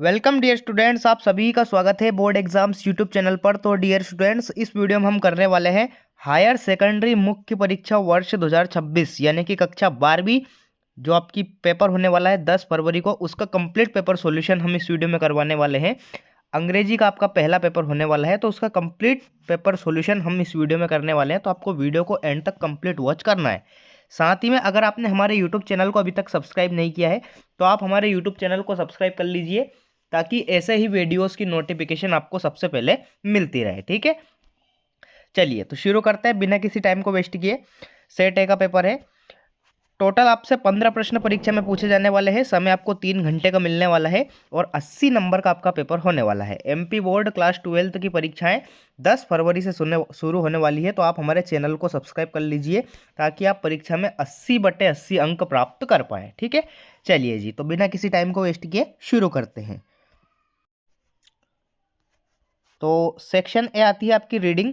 Welcome dear students, आप सभी का स्वागत है बोर्ड एग्जाम्स यूट्यूब चैनल पर। तो डियर स्टूडेंट्स, इस वीडियो में हम करने वाले हैं हायर सेकेंडरी मुख्य परीक्षा वर्ष 2026 यानी कि कक्षा 12वीं जो आपकी पेपर होने वाला है 10 फरवरी को, उसका कंप्लीट पेपर सॉल्यूशन हम इस वीडियो में करवाने वाले हैं। अंग्रेजी का आपका पहला पेपर होने वाला है, तो उसका कंप्लीट पेपर सॉल्यूशन हम इस वीडियो में करने वाले हैं। तो आपको वीडियो को एंड तक कंप्लीट वॉच करना है। साथ ही में अगर आपने हमारे यूट्यूब चैनल को अभी तक सब्सक्राइब नहीं किया है तो आप हमारे यूट्यूब चैनल को सब्सक्राइब कर लीजिए, ताकि ऐसे ही वीडियोस की नोटिफिकेशन आपको सबसे पहले मिलती रहे। ठीक है, चलिए तो शुरू करते हैं बिना किसी टाइम को वेस्ट किए। सेट ए का पेपर है। टोटल आपसे 15 प्रश्न परीक्षा में पूछे जाने वाले हैं। समय आपको 3 घंटे का मिलने वाला है और 80 नंबर का आपका पेपर होने वाला है। एमपी बोर्ड क्लास 12 की परीक्षाएं 10 फरवरी से शुरू होने वाली है। तो आप हमारे चैनल को सब्सक्राइब कर लीजिए, ताकि आप परीक्षा में 80/80 अंक प्राप्त कर पाएँ। ठीक है, चलिए जी, तो बिना किसी टाइम को वेस्ट किए शुरू करते हैं। तो सेक्शन ए आती है आपकी रीडिंग।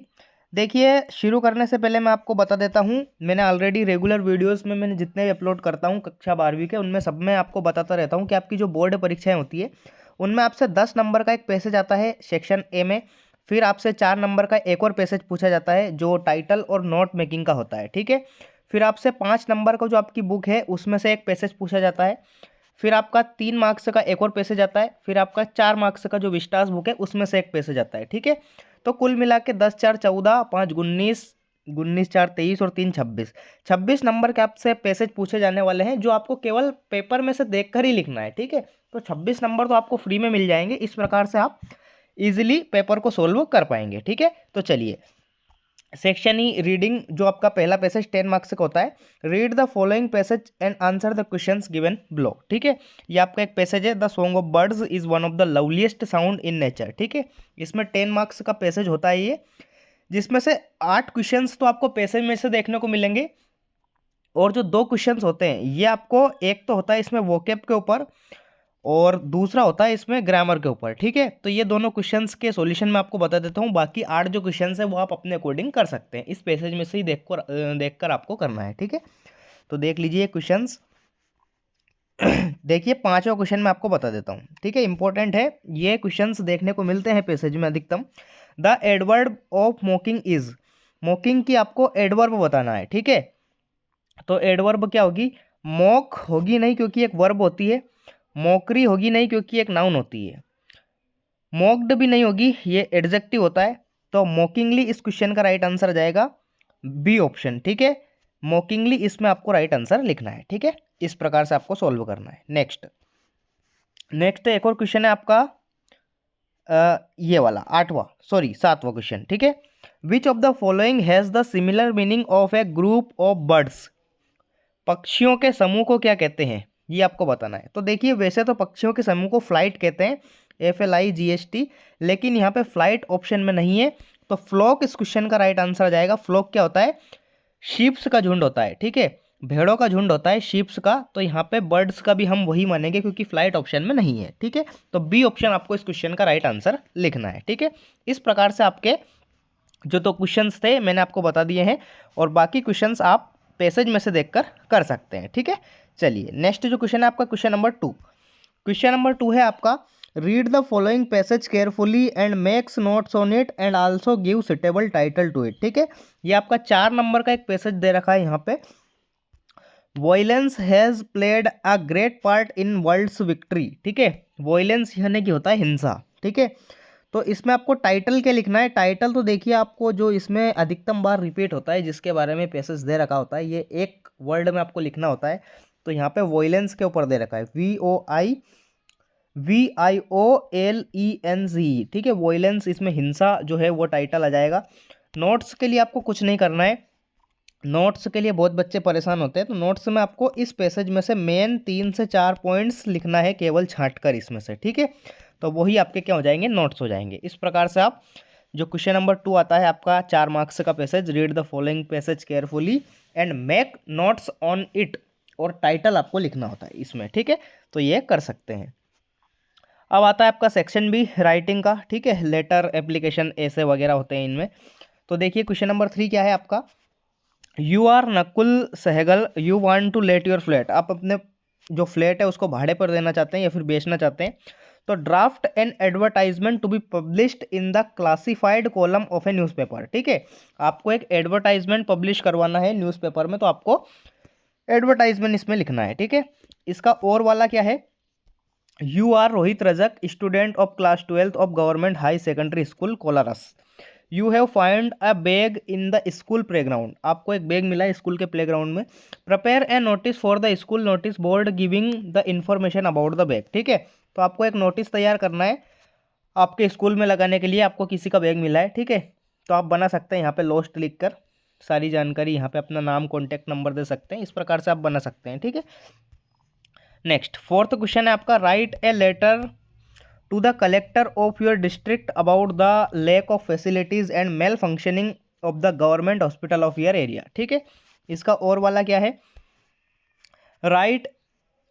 देखिए, शुरू करने से पहले मैं आपको बता देता हूँ, मैंने ऑलरेडी रेगुलर वीडियोस में मैंने जितने भी अपलोड करता हूँ कक्षा 12वीं के, उनमें सब में आपको बताता रहता हूँ कि आपकी जो बोर्ड परीक्षाएं होती है उनमें आपसे 10 नंबर का एक पैसेज आता है सेक्शन ए में। फिर आपसे 4 नंबर का एक और पैसेज पूछा जाता है जो टाइटल और नोट मेकिंग का होता है। ठीक है, फिर आपसे 5 नंबर का जो आपकी बुक है उसमें से एक पैसेज पूछा जाता है। फिर आपका 3 मार्क्स का एक और पैसेज आता है। फिर आपका 4 मार्क्स का जो विस्टास बुक है उसमें से एक पैसेज आता है। ठीक है, तो कुल मिला के 10 4 14, 5 19, 19 4 23 और 3 26, 26 नंबर के आपसे पैसेज पूछे जाने वाले हैं, जो आपको केवल पेपर में से देखकर ही लिखना है। ठीक है, तो 26 नंबर तो आपको फ्री में मिल जाएंगे। इस प्रकार से आप इजीली पेपर को सोल्व कर पाएंगे। ठीक है, तो चलिए, सेक्शन ई रीडिंग जो आपका पहला पैसेज 10 मार्क्स का होता है। Read the following passage and answer the questions given below. ठीक है, ये आपका एक पैसेज है। The song of birds is one of the loveliest sound in nature. ठीक है, इसमें 10 मार्क्स का पैसेज होता है ये, जिसमें से 8 क्वेश्चंस तो आपको पैसेज में से देखने को मिलेंगे, और जो 2 क्वेश्चंस होते हैं ये आपको, एक तो होता है इसमें वोकेब के ऊपर और दूसरा होता है इसमें ग्रामर के ऊपर। ठीक है, तो ये दोनों क्वेश्चंस के सॉल्यूशन मैं आपको बता देता हूँ। बाकी 8 जो क्वेश्चंस है वो आप अपने अकॉर्डिंग कर सकते हैं, इस पैसेज में से ही देखकर आपको करना है। ठीक है, तो देख लीजिए क्वेश्चंस। देखिए, 5वां क्वेश्चन मैं आपको बता देता हूँ। ठीक है, इंपॉर्टेंट है, ये क्वेश्चंस देखने को मिलते हैं पैसेज में अधिकतम। The adverb of mocking is, mocking की आपको एडवर्ब बताना है। ठीक है, तो एडवर्ब क्या होगी? मॉक होगी नहीं क्योंकि एक वर्ब होती है, मॉकरी होगी नहीं क्योंकि एक नाउन होती है, मॉक्ड भी नहीं होगी, ये एडजेक्टिव होता है। तो मॉकिंगली इस क्वेश्चन का राइट आंसर जाएगा बी ऑप्शन। ठीक है, मॉकिंगली इसमें आपको राइट आंसर लिखना है। ठीक है, इस प्रकार से आपको सॉल्व करना है। नेक्स्ट नेक्स्ट एक और क्वेश्चन है आपका, ये वाला 7वां क्वेश्चन। ठीक है, which of the following has the similar meaning of A group of birds, पक्षियों के समूह को क्या कहते हैं, ये आपको बताना है। तो देखिए, वैसे तो पक्षियों के समूह को फ्लाइट कहते हैं, FLIGHT, लेकिन यहाँ पे फ्लाइट ऑप्शन में नहीं है, तो फ्लॉक इस क्वेश्चन का राइट आंसर आ जाएगा। फ्लॉक क्या होता है? शीप्स का झुंड होता है। ठीक है, भेड़ों का झुंड होता है शीप्स का, तो यहाँ पे बर्ड्स का भी हम वही मानेंगे क्योंकि फ्लाइट ऑप्शन में नहीं है। ठीक है, तो बी ऑप्शन आपको इस क्वेश्चन का राइट आंसर लिखना है। ठीक है, इस प्रकार से आपके जो तो क्वेश्चंस थे मैंने आपको बता दिए हैं, और बाकी क्वेश्चंस आप पैसेज में से देखकर कर सकते हैं। ठीक है, चलिए नेक्स्ट जो क्वेश्चन है आपका, क्वेश्चन नंबर 2। क्वेश्चन नंबर 2 है आपका, read the following passage carefully and makes notes on it and also give suitable title to it. ठीक है, ये आपका 4 नंबर का एक पैसेज दे रखा है यहाँ पे। Violence has played a great part in world's victory. ठीक है, वॉयलेंस यानी कि होता है हिंसा। ठीक है, तो इसमें आपको टाइटल क्या लिखना है? टाइटल तो देखिए, आपको जो इसमें अधिकतम बार रिपीट होता है जिसके बारे में पैसेज दे रखा होता है, ये एक वर्ड में आपको लिखना होता है। तो यहाँ पे वॉयलेंस के ऊपर दे रखा है VOILENZ। ठीक है, वॉयलेंस इसमें हिंसा जो है वो टाइटल आ जाएगा। नोट्स के लिए आपको कुछ नहीं करना है, नोट्स के लिए बहुत बच्चे परेशान होते हैं, तो नोट्स में आपको इस पैसेज में से मेन 3 से 4 पॉइंट्स लिखना है केवल छांट कर इसमें से। ठीक है, तो वही आपके क्या हो जाएंगे? नोट्स हो जाएंगे। इस प्रकार से आप जो क्वेश्चन नंबर 2 आता है आपका 4 मार्क्स का passage, read the following passage carefully and make notes on it, और टाइटल आपको लिखना होता है इसमें। ठीक है, तो ये कर सकते हैं। अब आता है आपका सेक्शन बी, राइटिंग का। ठीक है, लेटर, एप्लीकेशन, ऐसे वगैरह होते हैं इनमें। तो देखिए, क्वेश्चन नंबर 3 क्या है आपका, you are Nakul Sahgal, you want to let your flat, आप अपने जो फ्लैट है उसको भाड़े पर देना चाहते हैं या फिर बेचना चाहते हैं। तो draft an advertisement to be published in the classified column of a newspaper. ठीक है, आपको एक एडवर्टाइजमेंट पब्लिश करवाना है न्यूज़पेपर में, तो आपको एडवर्टाइजमेंट इसमें लिखना है। ठीक है, इसका और वाला क्या है, you are Rohit Rajak, student of class 12th of government high secondary school Kolaras. You have find a bag in the school playground, आपको एक बैग मिला है स्कूल के प्लेग्राउंड में। Prepare a notice for the school notice board giving the information about the bag. ठीक है, तो आपको एक नोटिस तैयार करना है आपके स्कूल में लगाने के लिए, आपको किसी का बैग मिला है। ठीक है, तो आप बना सकते हैं यहाँ पे लॉस्ट लिख कर सारी जानकारी, यहाँ पे अपना नाम कॉन्टैक्ट नंबर दे सकते हैं, इस प्रकार से आप बना सकते हैं। ठीक है, नेक्स्ट फोर्थ क्वेश्चन है आपका, write a letter to the collector of your district about the lack of facilities and malfunctioning of the government hospital of your area. ठीक है, इसका और वाला क्या है, write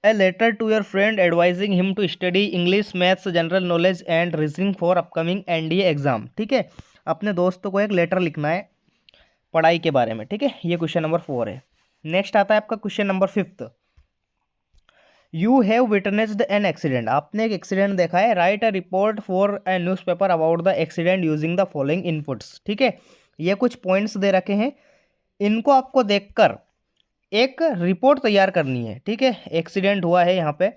a letter to your friend advising him to study English maths general knowledge and reasoning for upcoming NDA exam. ठीक है, अपने दोस्तों को एक लेटर लिखना है पढ़ाई के बारे में। ठीक है, ये क्वेश्चन नंबर 4 है। नेक्स्ट आता है आपका question number 5। You have witnessed an accident, आपने एक एक्सीडेंट देखा है। Right a report for a newspaper about the accident using the following inputs. ठीक है, ये कुछ पॉइंट्स दे रखे हैं, इनको आपको देखकर एक रिपोर्ट तैयार करनी है। ठीक है, एक्सीडेंट हुआ है, यहाँ पे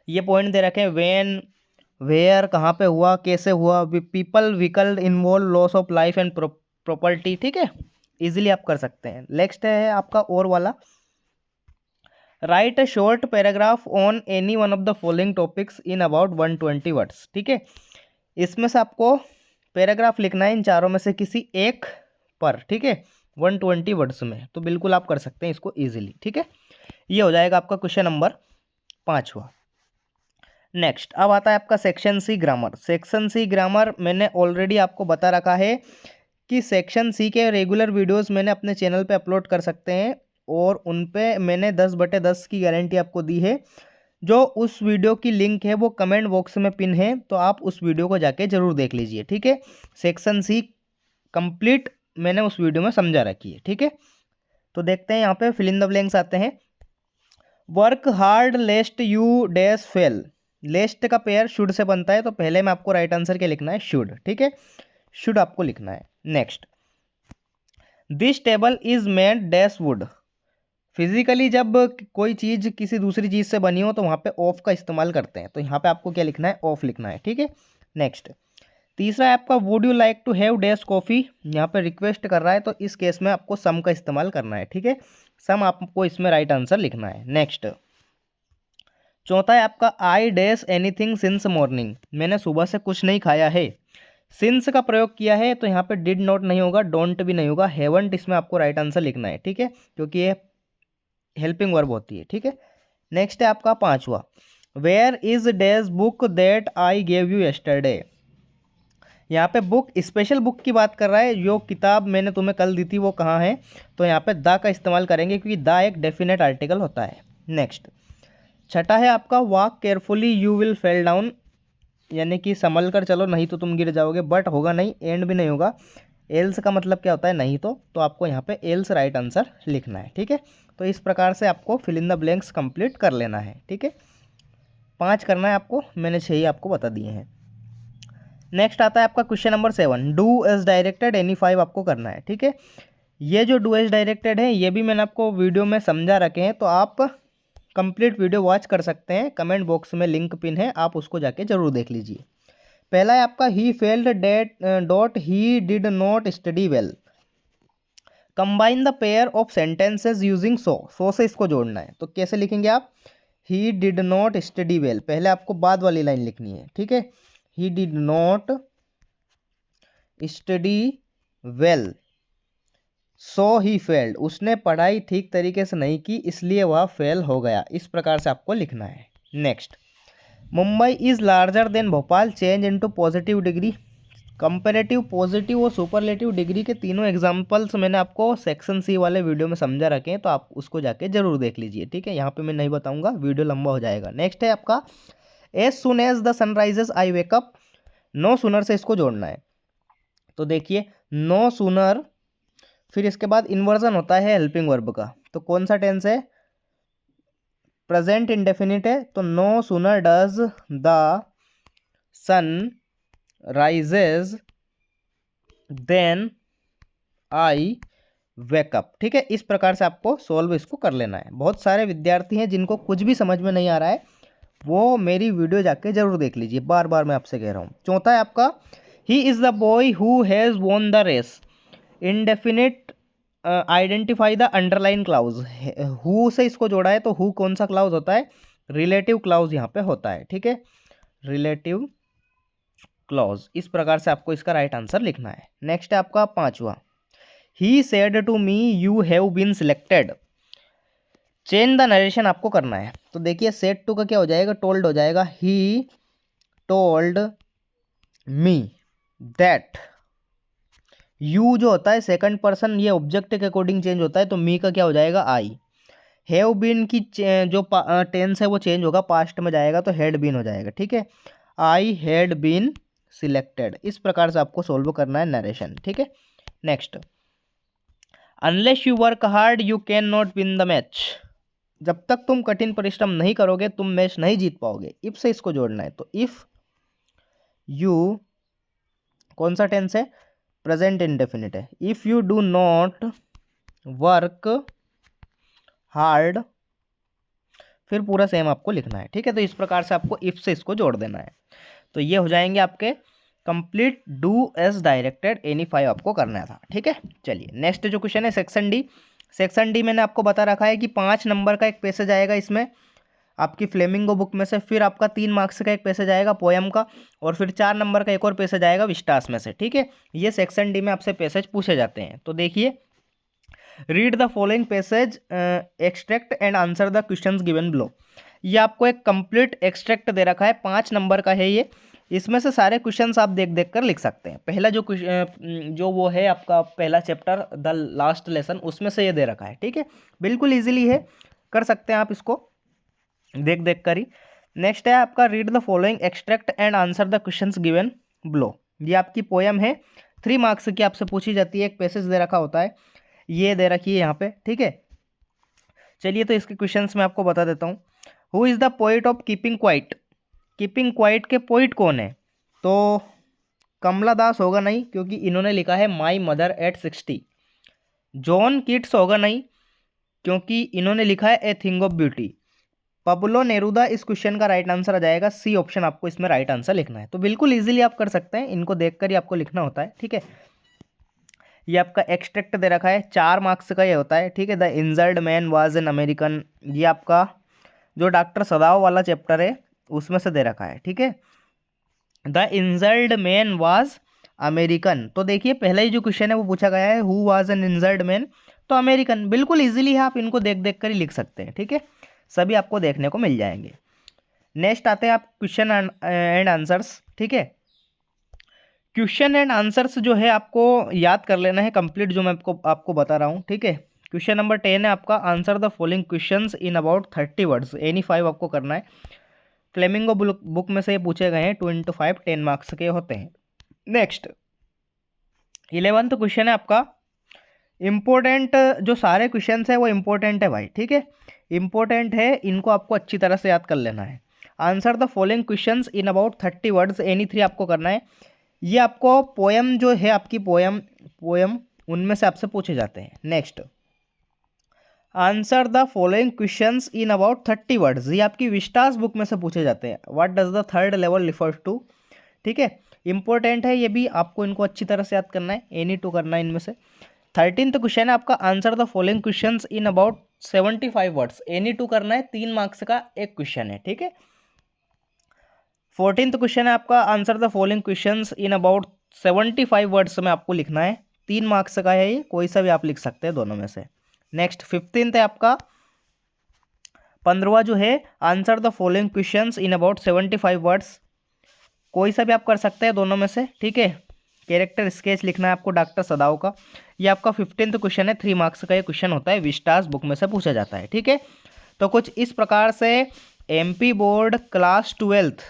ये पॉइंट दे रखे हैं, व्हेन, वेयर, कहाँ पे हुआ, कैसे हुआ, people, vehicle involve, loss of life and property. ठीक है, इजीली आप कर सकते हैं। नेक्स्ट है आपका और वाला, right a short paragraph on any one of the following topics in about 120 words. ठीक है, इसमें से आपको पैराग्राफ लिखना है इन चारों में से किसी एक पर। ठीक है, 120 वर्ड्स में, तो बिल्कुल आप कर सकते हैं इसको इजीली। ठीक है, ये हो जाएगा आपका क्वेश्चन नंबर 5वां। नेक्स्ट अब आता है आपका section C grammar. Section C grammar मैंने ऑलरेडी आपको बता रखा है कि सेक्शन सी के रेगुलर वीडियोस मैंने अपने चैनल पे अपलोड कर सकते हैं, और उन पे मैंने 10/10 की गारंटी आपको दी है। जो उस वीडियो की लिंक है वो कमेंट बॉक्स में पिन है, तो आप उस वीडियो को जाके जरूर देख लीजिए। ठीक है, सेक्शन सी कंप्लीट मैंने उस वीडियो में समझा रखी है। ठीक है, तो देखते हैं यहाँ पे फिल इन द ब्लैंक्स आते हैं। Work hard lest you dash fail, lest का पेयर शुड से बनता है, तो पहले में आपको राइट आंसर क्या लिखना है, शुड। ठीक है, शुड आपको लिखना है। Next, this table is made dash would, physically जब कोई चीज़ किसी दूसरी चीज़ से बनी हो तो वहाँ पे ऑफ का इस्तेमाल करते हैं, तो यहाँ पे आपको क्या लिखना है, ऑफ लिखना है। ठीक है, नेक्स्ट तीसरा है आपका, would you like to have dash coffee, यहाँ पे रिक्वेस्ट कर रहा है, तो इस केस में आपको सम का इस्तेमाल करना है। ठीक है, सम आपको इसमें राइट आंसर लिखना है। नेक्स्ट चौथा है आपका, I dash anything since morning, मैंने सुबह से कुछ नहीं खाया है। सिंस का प्रयोग किया है, तो यहाँ पे डिड नॉट नहीं होगा, डोंट भी नहीं होगा, हैवंट इसमें आपको राइट आंसर लिखना है। ठीक है, क्योंकि ये हेल्पिंग वर्ब होती है। ठीक है, नेक्स्ट है आपका 5वां, where is dash book that I gave you yesterday, यहाँ पे बुक स्पेशल बुक की बात कर रहा है, जो किताब मैंने तुम्हें कल दी थी वो कहाँ है, तो यहाँ पे द का इस्तेमाल करेंगे, क्योंकि द एक डेफिनेट आर्टिकल होता है। नेक्स्ट छठा है आपका, walk carefully you will fell down, यानी कि संभल कर चलो नहीं तो तुम गिर जाओगे, बट होगा नहीं, एंड भी नहीं होगा। एल्स का मतलब क्या होता है, नहीं तो आपको यहाँ पे एल्स राइट आंसर लिखना है। ठीक है, तो इस प्रकार से आपको fill in the blanks complete कर लेना है। ठीक है, 5 करना है आपको, मैंने 6 ही आपको बता दिए हैं। नेक्स्ट आता है आपका question number 7, do as directed, any 5 आपको करना है। ठीक है, ये जो डू एज डायरेक्टेड है ये भी मैंने आपको वीडियो में समझा रखे हैं, तो आप कंप्लीट वीडियो वॉच कर सकते हैं, कमेंट बॉक्स में लिंक पिन है, आप उसको जाके जरूर देख लीजिए। पहला है आपका, he failed that dot he did not study well, combine the pair of sentences using so से इसको जोड़ना है, तो कैसे लिखेंगे आप, he did not study well, पहले आपको बाद वाली लाइन लिखनी है। ठीक है, he did not study well so he failed, उसने पढ़ाई ठीक तरीके से नहीं की इसलिए वह फेल हो गया, इस प्रकार से आपको लिखना है। Next, Mumbai is larger than Bhopal, change into positive degree, comparative, positive और सुपरलेटिव डिग्री के तीनों एग्जांपल्स मैंने आपको सेक्शन सी वाले वीडियो में समझा रखे हैं, तो आप उसको जाके जरूर देख लीजिए। ठीक है, यहाँ पे मैं नहीं बताऊंगा, वीडियो लंबा हो जाएगा। नेक्स्ट है आपका, as soon as the sunrises I wake up, no sooner से इसको जोड़ना है, तो देखिए नो सूनर, फिर इसके बाद इन्वर्जन होता है हेल्पिंग वर्ब का, तो कौन सा टेंस है, प्रेजेंट इंडेफिनिट है तो no sooner does the sun rises then I wake up. ठीक है, इस प्रकार से आपको सॉल्व इसको कर लेना है। बहुत सारे विद्यार्थी हैं जिनको कुछ भी समझ में नहीं आ रहा है, वो मेरी वीडियो जाके जरूर देख लीजिए, बार बार मैं आपसे कह रहा हूँ। चौथा है आपका he is the boy who has won the race. Indefinite identify the underlined clause. Who से इसको जोड़ा है तो हु कौन सा क्लाउज होता है? रिलेटिव क्लाउज यहाँ पे होता है। ठीक है, रिलेटिव क्लॉज। इस प्रकार से आपको इसका राइट आंसर लिखना है। नेक्स्ट है आपका पांचवा, he said to me you have been selected. Change the narration आपको करना है। तो देखिए सेड टू का क्या हो जाएगा? टोल्ड हो जाएगा। He told me that. You जो होता है सेकंड पर्सन, ये ऑब्जेक्ट के अकॉर्डिंग चेंज होता है, तो मी का क्या हो जाएगा? आई। हैव बीन की जो टेंस है वो चेंज होगा, पास्ट में जाएगा तो हैड बीन हो जाएगा। ठीक है, आई हैड बीन सिलेक्टेड। इस प्रकार से आपको सोल्व करना है नरेशन। ठीक है, next, unless you work hard you can not win the match. जब तक तुम कठिन परिश्रम नहीं करोगे तुम मैच नहीं जीत पाओगे। इफ से इसको जोड़ना है, तो इफ यू कौन सा टेंस है? प्रेजेंट इंडेफिनिट है। If you do not work hard, फिर पूरा सेम आपको लिखना है। ठीक है, तो इस प्रकार से आपको इफ से इसको जोड़ देना है। तो ये हो जाएंगे आपके complete do as directed, any 5 आपको करना था। ठीक है, चलिए नेक्स्ट जो क्वेश्चन है सेक्शन डी। सेक्शन डी मैंने आपको बता रखा है कि 5 नंबर का एक पैसेज आएगा इसमें आपकी फ्लेमिंगो बुक में से, फिर आपका 3 मार्क्स का एक पैसेज आएगा पोयम का, और फिर 4 नंबर का एक और पैसेज आएगा विस्टास में से। ठीक है, ये सेक्शन डी में आपसे पैसेज पूछे जाते हैं। तो देखिए, read the following passage extract and answer the questions given below. ये आपको एक कंप्लीट एक्सट्रैक्ट दे रखा है, 5 नंबर का है ये। इसमें से सारे क्वेश्चंस आप देख देख कर लिख सकते हैं। पहला जो वो है आपका पहला चैप्टर द लास्ट लेसन, उसमें से ये दे रखा है। ठीक है, बिल्कुल इजीली है, कर सकते हैं आप इसको देख देख कर ही। नेक्स्ट है आपका read the following extract and answer the questions given below. ये आपकी पोयम है, 3 मार्क्स की आपसे पूछी जाती है, एक पैसेज दे रखा होता है, ये दे रखी है यहाँ पे। ठीक है, चलिए तो इसके क्वेश्चंस मैं आपको बता देता हूँ। Who is the poet of keeping quiet. Keeping quiet के पोइट कौन है? तो कमला दास होगा नहीं, क्योंकि इन्होंने लिखा है my mother eight 60। John Keats होगा नहीं, क्योंकि इन्होंने लिखा है a thing of beauty. Pablo Neruda इस क्वेश्चन का राइट आंसर आ जाएगा, सी ऑप्शन आपको इसमें राइट आंसर लिखना है। तो बिल्कुल इजीली आप कर सकते हैं, इनको देखकर ही आपको लिखना होता है। ठीक है, ये आपका एक्सट्रैक्ट दे रखा है, 4 मार्क्स का ये होता है। ठीक है, the injured man was an American, ये आपका जो डॉक्टर सदाव वाला चैप्टर है उसमें से दे रखा है। ठीक है, the injured man was American. तो देखिए पहला ही जो क्वेश्चन है वो पूछा गया है who was an injured man, तो अमेरिकन। बिल्कुल इजीली है, आप इनको देख देख कर ही लिख सकते हैं। ठीक है, सभी आपको देखने को मिल जाएंगे। नेक्स्ट आते हैं आप क्वेश्चन एंड आंसर्स। ठीक है, क्वेश्चन एंड आंसर्स जो है आपको याद कर लेना है कंप्लीट, जो मैं आपको बता रहा हूँ। ठीक है, क्वेश्चन नंबर 10 है आपका answer the following questions in about 30 words, any 5 आपको करना है। फ्लेमिंगो बुक में से ये पूछे गए हैं, 2 into 5 10 मार्क्स के होते हैं। नेक्स्ट 11th क्वेश्चन है आपका इम्पोर्टेंट, जो सारे क्वेश्चंस है वो इम्पोर्टेंट है भाई। ठीक है, इम्पोर्टेंट है, इनको आपको अच्छी तरह से याद कर लेना है। Answer the following questions in about 30 words, any 3 आपको करना है। ये आपको पोयम जो है आपकी पोयम उनमें से आपसे पूछे जाते हैं। Next answer the following questions in about 30 words, ये आपकी विस्टास बुक में से पूछे जाते हैं। What does the third level refers to. ठीक है, इंपॉर्टेंट है ये भी, आपको इनको अच्छी तरह से याद करना है, एनी 2 करना है इनमें से। 13th क्वेश्चन है आपका answer the following questions in about 75 words, any 2 करना है, 3 मार्क्स का एक क्वेश्चन है। ठीक है, 14th क्वेश्चन है आपका answer the following questions in about 75 words में आपको लिखना है, 3 मार्क्स का है ये, कोई सा भी आप लिख सकते हैं दोनों में से। नेक्स्ट 15th है आपका 15वां जो है answer the following questions in about 75 words, कोई सा भी आप कर सकते हैं दोनों में से। ठीक है, कैरेक्टर स्केच लिखना है आपको डॉक्टर सदाव का। ये आपका 15th क्वेश्चन है, 3 मार्क्स का ये क्वेश्चन होता है, विस्टास बुक में से पूछा जाता है। ठीक है, तो कुछ इस प्रकार से एमपी बोर्ड क्लास 12th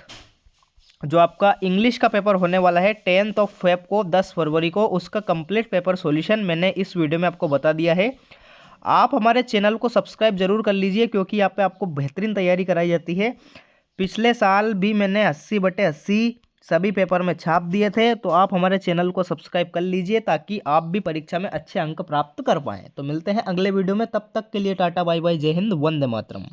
जो आपका इंग्लिश का पेपर होने वाला है 10th ऑफ फेब को, 10 फरवरी को, उसका कंप्लीट पेपर सॉल्यूशन मैंने इस वीडियो में आपको बता दिया है। आप हमारे चैनल को सब्सक्राइब जरूर कर लीजिए, क्योंकि यहाँ पे आपको बेहतरीन तैयारी कराई जाती है। पिछले साल भी मैंने 80/80 सभी पेपर में छाप दिए थे, तो आप हमारे चैनल को सब्सक्राइब कर लीजिए ताकि आप भी परीक्षा में अच्छे अंक प्राप्त कर पाएँ। तो मिलते हैं अगले वीडियो में, तब तक के लिए टाटा बाय बाय, जय हिंद, वंदे मातरम।